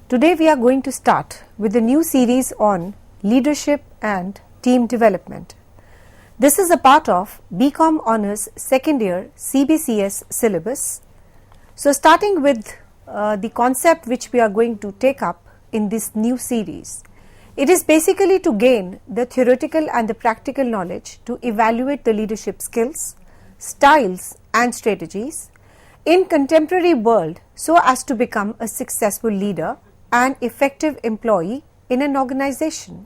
Today we are going to start with a new series on leadership and team development. This is a part of BCom Honours second year CBCS syllabus. So starting with the concept which we are going to take up in this new series. It is basically to gain the theoretical and the practical knowledge to evaluate the leadership skills, styles and strategies in contemporary world so as to become a successful leader and effective employee in an organization.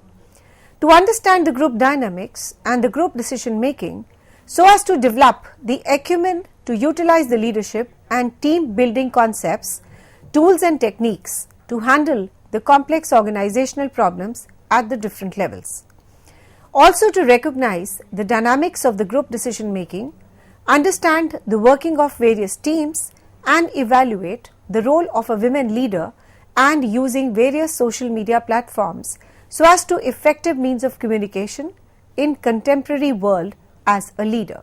To understand the group dynamics and the group decision making so as to develop the acumen to utilize the leadership and team building concepts, tools and techniques to handle the complex organizational problems at the different levels. Also to recognize the dynamics of the group decision making, understand the working of various teams and evaluate the role of a women leader and using various social media platforms so as to effective means of communication in contemporary world as a leader.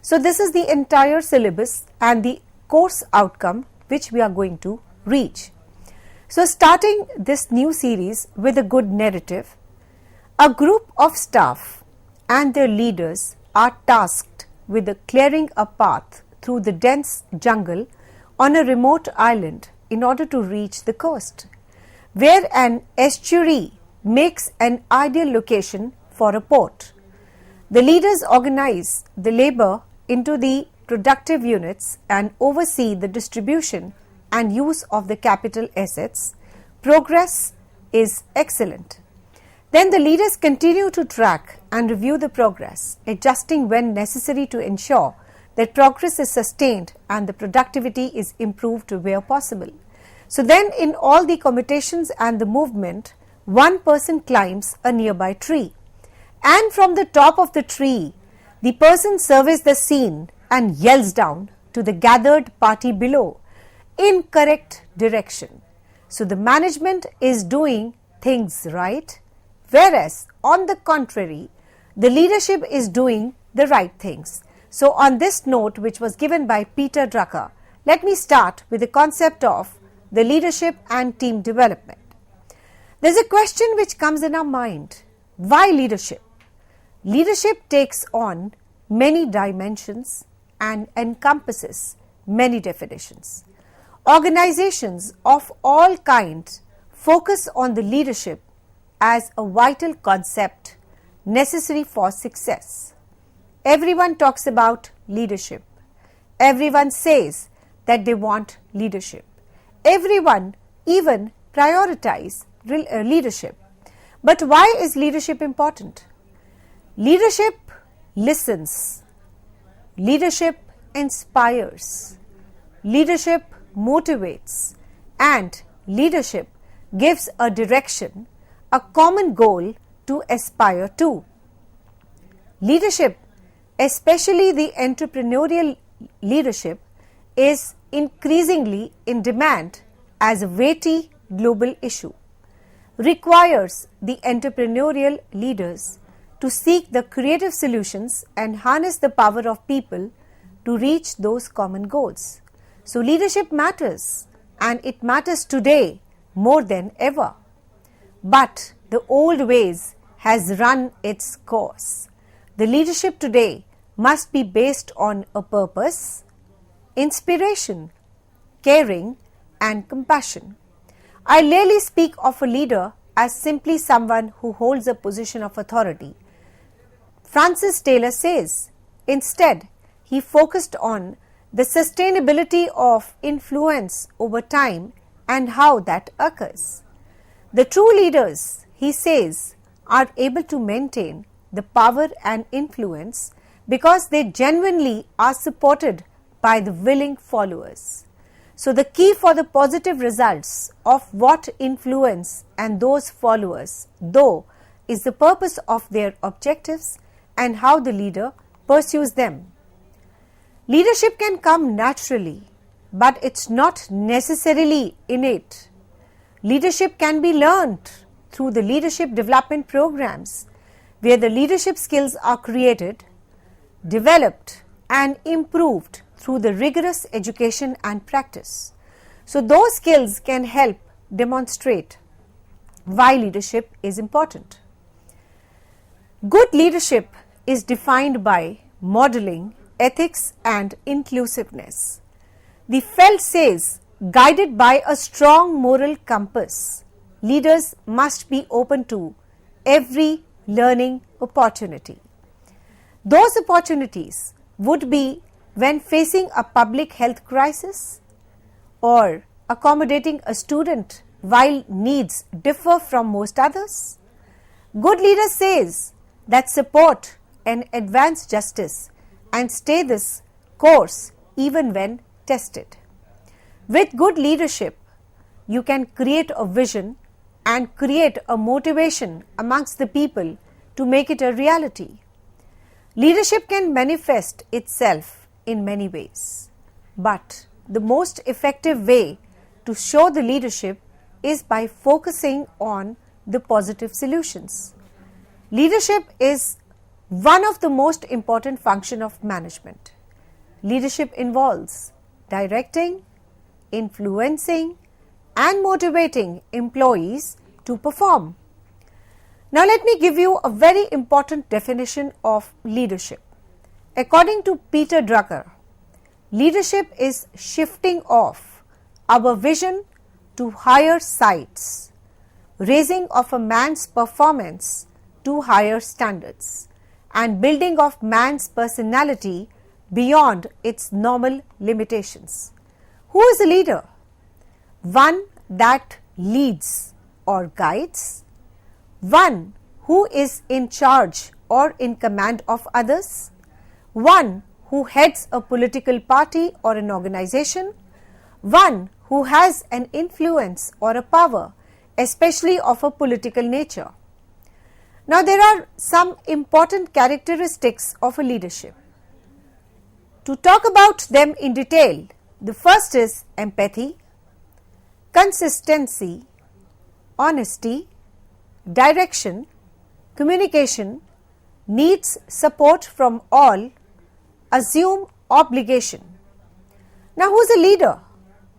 So this is the entire syllabus and the course outcome which we are going to reach. So starting this new series with a good narrative, a group of staff and their leaders are tasked with clearing a path through the dense jungle on a remote island in order to reach the coast, where an estuary makes an ideal location for a port. The leaders organize the labor into the productive units and oversee the distribution and use of the capital assets. Progress is excellent. Then the leaders continue to track and review the progress, adjusting when necessary to ensure that progress is sustained and the productivity is improved where possible. So then in all the commutations and the movement, one person climbs a nearby tree, and from the top of the tree, the person surveys the scene and yells down to the gathered party below in correct direction. So the management is doing things right, whereas on the contrary, the leadership is doing the right things. So on this note, which was given by Peter Drucker, let me start with the concept of the leadership and team development. There's a question which comes in our mind. Why leadership? Leadership takes on many dimensions and encompasses many definitions. Organizations of all kinds focus on the leadership as a vital concept necessary for success. Everyone talks about leadership. Everyone says that they want leadership. Everyone even prioritize leadership. But why is leadership important? Leadership listens. Leadership inspires. Leadership motivates. And leadership gives a direction, a common goal to aspire to. Leadership, especially the entrepreneurial leadership, is increasingly in demand as a weighty global issue, requires the entrepreneurial leaders to seek the creative solutions and harness the power of people to reach those common goals. So leadership matters, and it matters today more than ever. But the old ways has run its course. The leadership today must be based on a purpose, inspiration, caring and compassion. I rarely speak of a leader as simply someone who holds a position of authority. Francis Taylor says, instead, he focused on the sustainability of influence over time and how that occurs. The true leaders, he says, are able to maintain the power and influence because they genuinely are supported by the willing followers. So the key for the positive results of what influence and those followers, though, is the purpose of their objectives and how the leader pursues them. Leadership can come naturally, but it's not necessarily innate. Leadership can be learned through the leadership development programs, where the leadership skills are created, developed and improved through the rigorous education and practice. So those skills can help demonstrate why leadership is important. Good leadership is defined by modeling ethics and inclusiveness. The Feld says, guided by a strong moral compass, leaders must be open to every learning opportunity. Those opportunities would be when facing a public health crisis or accommodating a student while needs differ from most others. Good leader says that support and advance justice and stay this course even when tested. With good leadership, you can create a vision and create a motivation amongst the people to make it a reality. Leadership can manifest itself in many ways, but the most effective way to show the leadership is by focusing on the positive solutions. Leadership is one of the most important functions of management. Leadership involves directing, influencing, and motivating employees to perform. Now let me give you a very important definition of leadership. According to Peter Drucker, leadership is shifting off our vision to higher sights, raising of a man's performance to higher standards, and building of man's personality beyond its normal limitations. Who is a leader? One that leads or guides, one who is in charge or in command of others, one who heads a political party or an organization, one who has an influence or a power, especially of a political nature. Now, there are some important characteristics of a leadership. To talk about them in detail, the first is empathy, consistency, honesty, direction, communication, needs support from all, assume obligation. Now, who is a leader?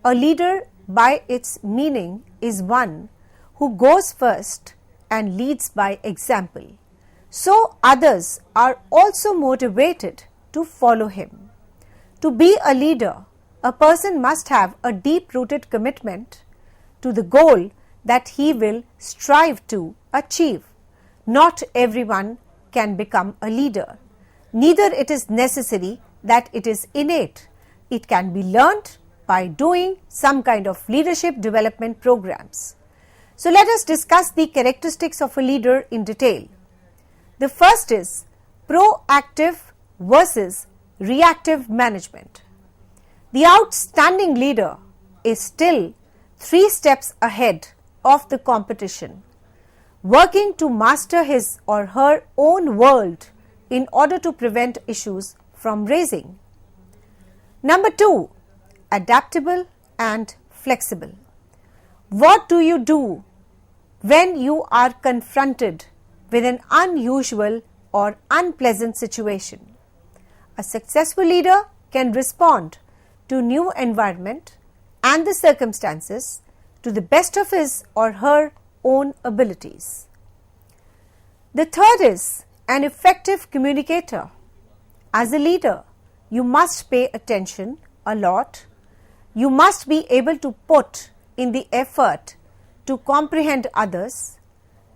A leader, by its meaning, is one who goes first and leads by example, so others are also motivated to follow him. To be a leader, a person must have a deep-rooted commitment to the goal that he will strive to achieve. Not everyone can become a leader. Neither it is necessary that it is innate. It can be learnt by doing some kind of leadership development programs. So let us discuss the characteristics of a leader in detail. The first is proactive versus reactive management. The outstanding leader is still 3 steps ahead of the competition, working to master his or her own world in order to prevent issues from raising. Number 2, adaptable and flexible. What do you do when you are confronted with an unusual or unpleasant situation? A successful leader can respond to new environment and the circumstances to the best of his or her own abilities. The third is an effective communicator. As a leader, you must pay attention a lot. You must be able to put in the effort to comprehend others'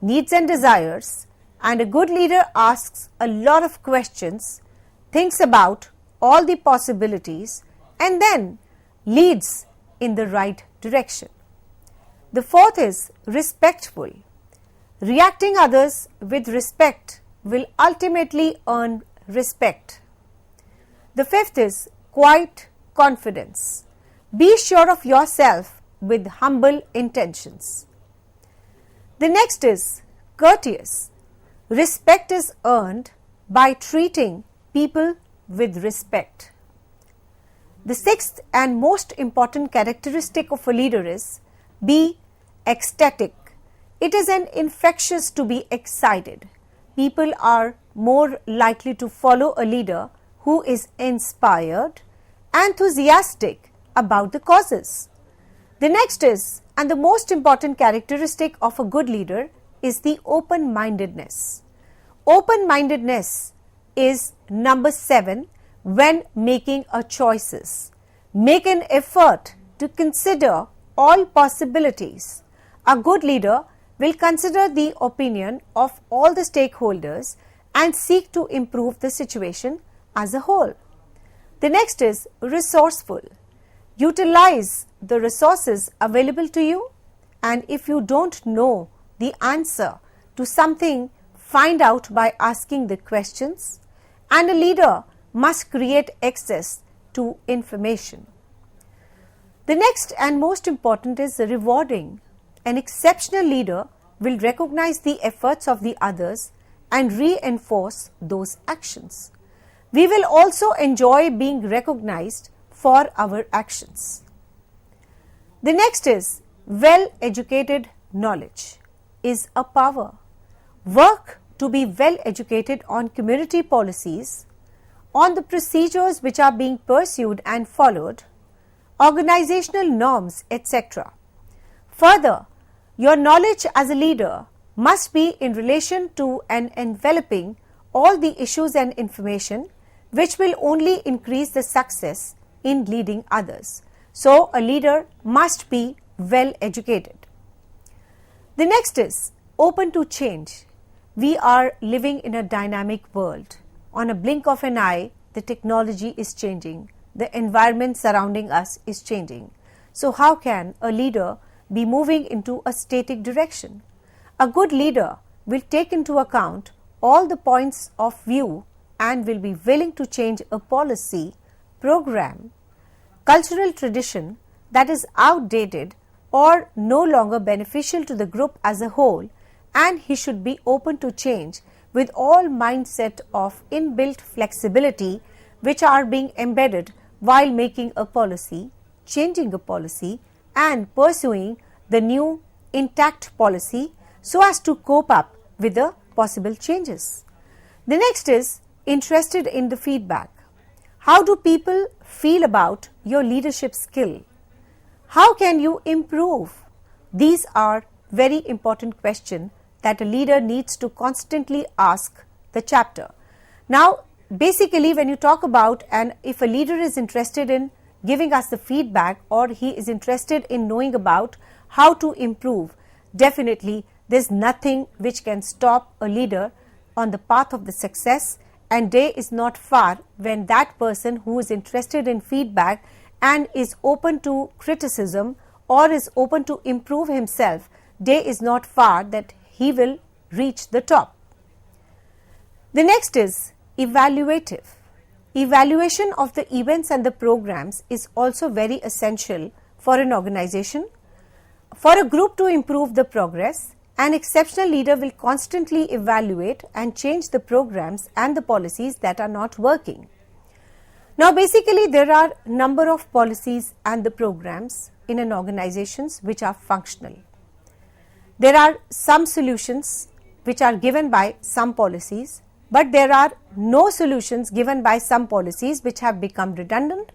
needs and desires, and a good leader asks a lot of questions, thinks about all the possibilities, and then leads in the right direction. The fourth is respectful. Reacting others with respect will ultimately earn respect. The fifth is quiet confidence. Be sure of yourself with humble intentions. The next is courteous. Respect is earned by treating people with respect. The sixth and most important characteristic of a leader is be ecstatic. It is an infectious to be excited. People are more likely to follow a leader who is inspired, enthusiastic about the causes. The next is and the most important characteristic of a good leader is the open-mindedness. Open-mindedness is number 7 when making a choices. Make an effort to consider all possibilities. A good leader will consider the opinion of all the stakeholders and seek to improve the situation as a whole. The next is resourceful. Utilize the resources available to you, and if you don't know the answer to something, find out by asking the questions, and a leader must create access to information. The next and most important is rewarding. An exceptional leader will recognize the efforts of the others and reinforce those actions. We will also enjoy being recognized for our actions. The next is well-educated knowledge is a power. Work to be well educated on community policies, on the procedures which are being pursued and followed, organizational norms, etc. Further, your knowledge as a leader must be in relation to and enveloping all the issues and information which will only increase the success in leading others. So, a leader must be well educated. The next is open to change. We are living in a dynamic world. On a blink of an eye, the technology is changing. The environment surrounding us is changing. So, how can a leader be moving into a static direction? A good leader will take into account all the points of view and will be willing to change a policy, program, cultural tradition that is outdated or no longer beneficial to the group as a whole, and he should be open to change with all mindset of inbuilt flexibility which are being embedded while making a policy, changing a policy, and pursuing the new intact policy so as to cope up with the possible changes. The next is interested in the feedback. How do people feel about your leadership skill? How can you improve? These are very important questions that a leader needs to constantly ask the chapter. Now, basically when you talk about, and if a leader is interested in giving us the feedback or he is interested in knowing about how to improve, definitely there's nothing which can stop a leader on the path of the success, and day is not far when that person who is interested in feedback and is open to criticism or is open to improve himself, day is not far that he will reach the top. The next is evaluative. Evaluation of the events and the programs is also very essential for an organization. For a group to improve the progress, an exceptional leader will constantly evaluate and change the programs and the policies that are not working. Now, basically there are number of policies and the programs in an organization which are functional. There are some solutions which are given by some policies, but there are no solutions given by some policies which have become redundant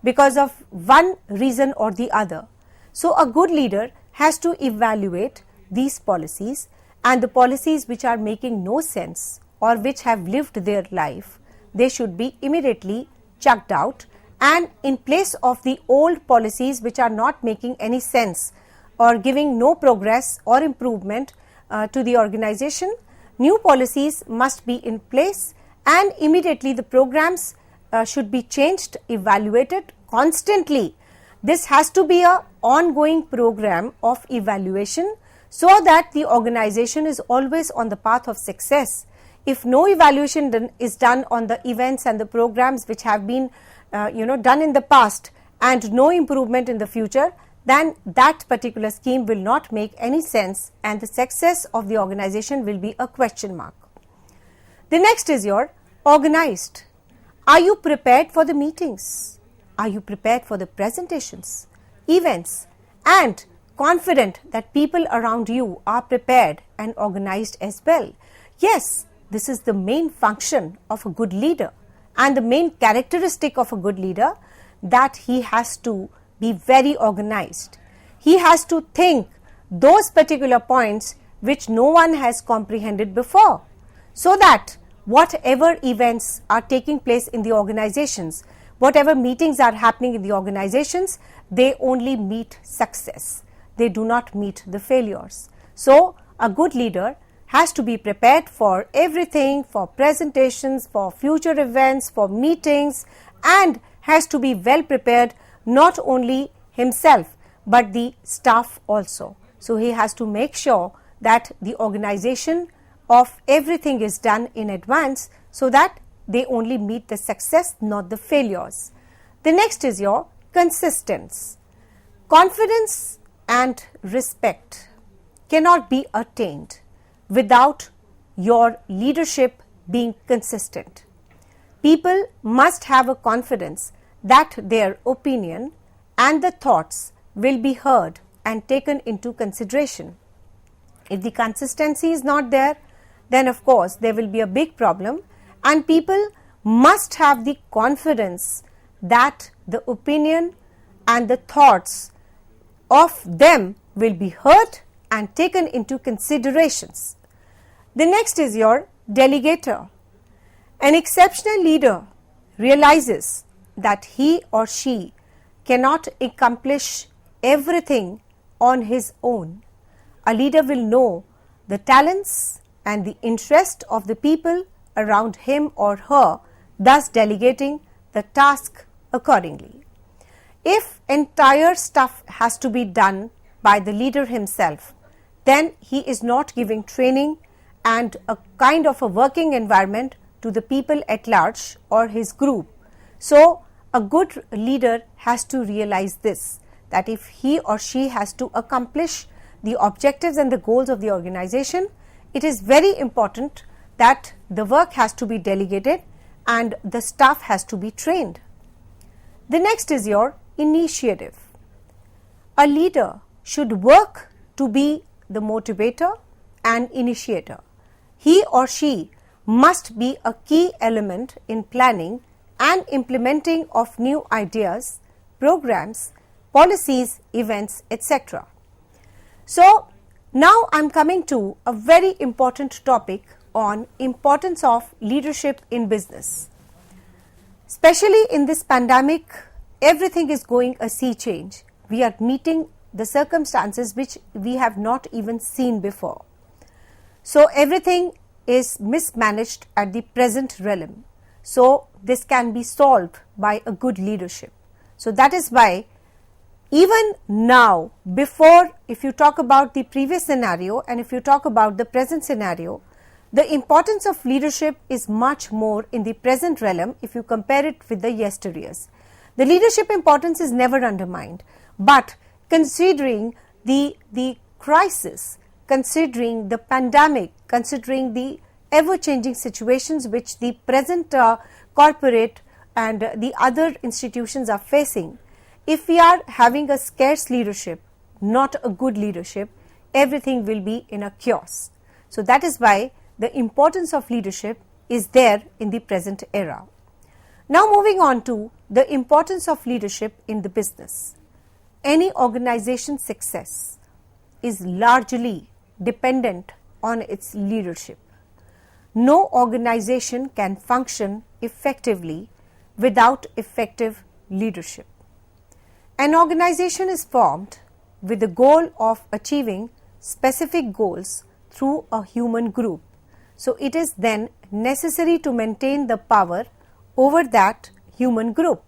because of one reason or the other. So, a good leader has to evaluate these policies, and the policies which are making no sense or which have lived their life, they should be immediately chucked out, and in place of the old policies which are not making any sense or giving no progress or improvement to the organization, new policies must be in place, and immediately the programs should be changed, evaluated constantly. This has to be an ongoing program of evaluation so that the organization is always on the path of success. If no evaluation is done on the events and the programs which have been done in the past and no improvement in the future, then that particular scheme will not make any sense and the success of the organization will be a question mark. The next is your organized. Are you prepared for the meetings? Are you prepared for the presentations, events, and confident that people around you are prepared and organized as well? Yes, this is the main function of a good leader and the main characteristic of a good leader, that he has to be very organized. he has to think those particular points which no one has comprehended before, so that whatever events are taking place in the organizations, whatever meetings are happening in the organizations, they only meet success. They do not meet the failures. So, a good leader has to be prepared for everything, for presentations, for future events, for meetings, and has to be well prepared, not only himself but the staff also. So, he has to make sure that the organization of everything is done in advance, so that they only meet the success, not the failures. The next is your consistency. Confidence and respect cannot be attained without your leadership being consistent. People must have a confidence that their opinion and the thoughts will be heard and taken into consideration. If the consistency is not there, then of course there will be a big problem, and people must have the confidence that the opinion and the thoughts of them will be heard and taken into considerations. The next is your delegator. An exceptional leader realizes that he or she cannot accomplish everything on his own. A leader will know the talents and the interest of the people around him or her, thus delegating the task accordingly. If entire stuff has to be done by the leader himself, then he is not giving training and a kind of a working environment to the people at large or his group. So, a good leader has to realize this, that if he or she has to accomplish the objectives and the goals of the organization, it is very important that the work has to be delegated and the staff has to be trained. The next is your initiative. A leader should work to be the motivator and initiator. He or she must be a key element in planning and implementing of new ideas, programs, policies, events, etc. So, now I am coming to a very important topic on importance of leadership in business. Especially in this pandemic, everything is going a sea change. We are meeting the circumstances which we have not even seen before. So, everything is mismanaged at the present realm. So, this can be solved by a good leadership. So, that is why even now, before, if you talk about the previous scenario and if you talk about the present scenario, the importance of leadership is much more in the present realm if you compare it with the yesteryears. The leadership importance is never undermined, but considering the crisis, considering the pandemic, considering the ever-changing situations which the present corporate and the other institutions are facing, if we are having a scarce leadership, not a good leadership, everything will be in a chaos. So that is why the importance of leadership is there in the present era. Now moving on to the importance of leadership in the business. Any organization's success is largely dependent on its leadership. No organization can function effectively without effective leadership. An organization is formed with the goal of achieving specific goals through a human group. So, it is then necessary to maintain the power over that human group.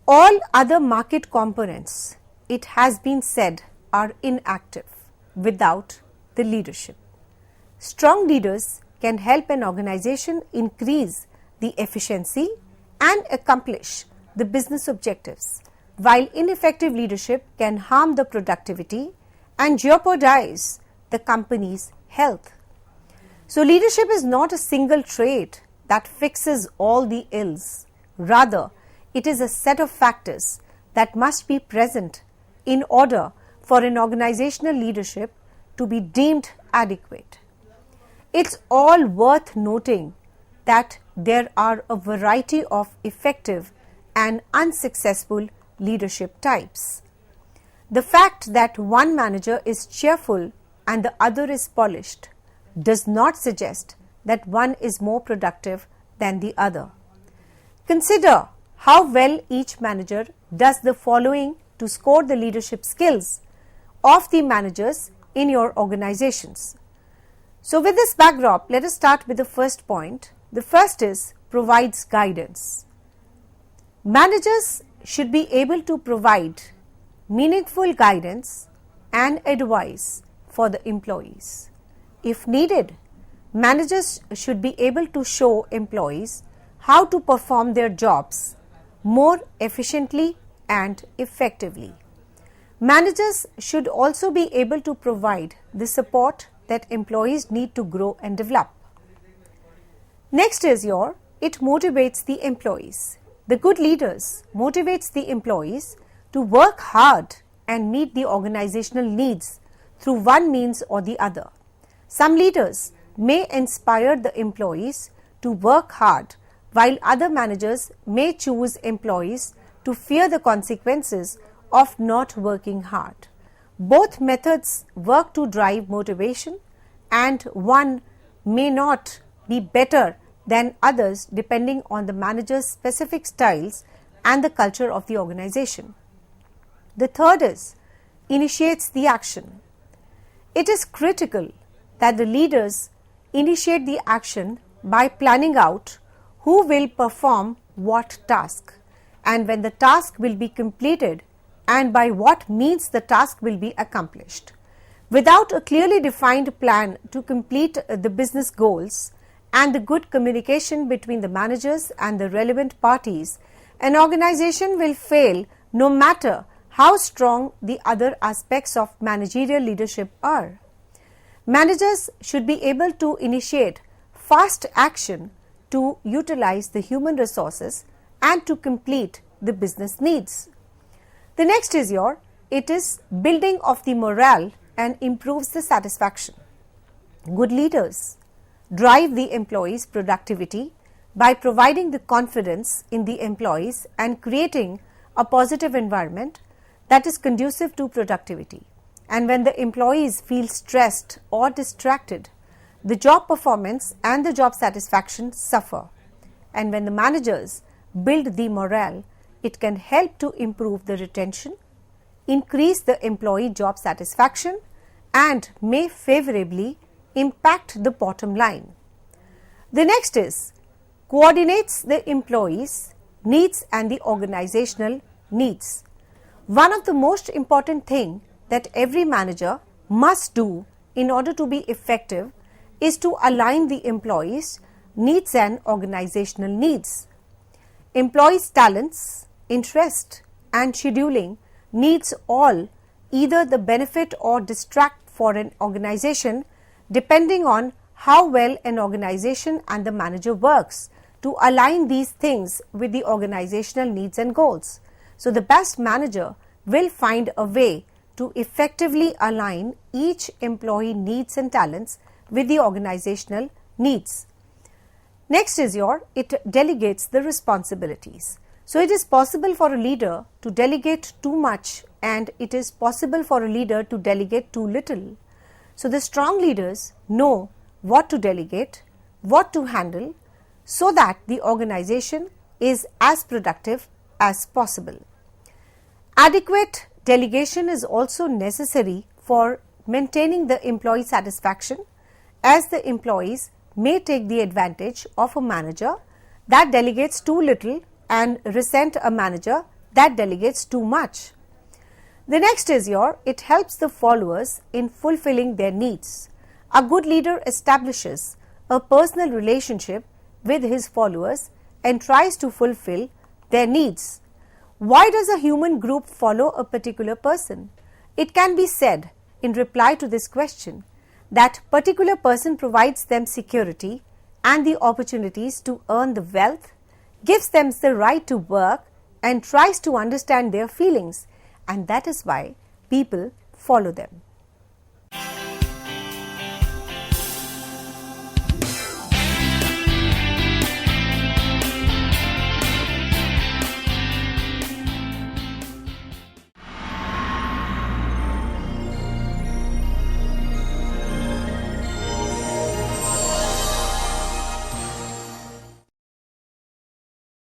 All other market components, it has been said, are inactive without the leadership. Strong leaders can help an organization increase the efficiency and accomplish the business objectives, while ineffective leadership can harm the productivity and jeopardize the company's health. So, leadership is not a single trait that fixes all the ills. Rather, it is a set of factors that must be present in order for an organizational leadership to be deemed adequate. It's all worth noting that there are a variety of effective and unsuccessful leadership types. The fact that one manager is cheerful and the other is polished does not suggest that one is more productive than the other. Consider how well each manager does the following to score the leadership skills of the managers in your organizations. So with this backdrop, let us start with the first point. The first is provides guidance. Managers should be able to provide meaningful guidance and advice for the employees. If needed, managers should be able to show employees how to perform their jobs more efficiently and effectively. Managers should also be able to provide the support that employees need to grow and develop. Next is it motivates the employees. The good leaders motivates the employees to work hard and meet the organizational needs through one means or the other. Some leaders may inspire the employees to work hard, while other managers may choose employees to fear the consequences of not working hard. Both methods work to drive motivation, and one may not be better than others depending on the manager's specific styles and the culture of the organization. The third is initiates the action. It is critical that the leaders initiate the action by planning out who will perform what task and when the task will be completed and by what means the task will be accomplished. Without a clearly defined plan to complete the business goals and the good communication between the managers and the relevant parties, an organization will fail no matter how strong the other aspects of managerial leadership are. Managers should be able to initiate fast action to utilize the human resources and to complete the business needs. The next is it is building of the morale and improves the satisfaction. Good leaders drive the employees' productivity by providing the confidence in the employees and creating a positive environment that is conducive to productivity. And when the employees feel stressed or distracted, the job performance and the job satisfaction suffer. And when the managers build the morale, it can help to improve the retention, increase the employee job satisfaction, and may favorably impact the bottom line. The next is coordinates the employees' needs and the organizational needs. One of the most important things that every manager must do in order to be effective is to align the employees' needs and organizational needs. Employees' talents, interest, and scheduling needs all either the benefit or distract for an organization depending on how well an organization and the manager works to align these things with the organizational needs and goals. So the best manager will find a way to effectively align each employee needs and talents with the organizational needs. Next is it delegates the responsibilities. So it is possible for a leader to delegate too much and it is possible for a leader to delegate too little. So the strong leaders know what to delegate, what to handle, so that the organization is as productive as possible. Adequate delegation is also necessary for maintaining the employee satisfaction, as the employees may take the advantage of a manager that delegates too little and resent a manager that delegates too much. The next is it helps the followers in fulfilling their needs. A good leader establishes a personal relationship with his followers and tries to fulfill their needs. Why does a human group follow a particular person? It can be said in reply to this question that particular person provides them security and the opportunities to earn the wealth, gives them the right to work and tries to understand their feelings, and that is why people follow them.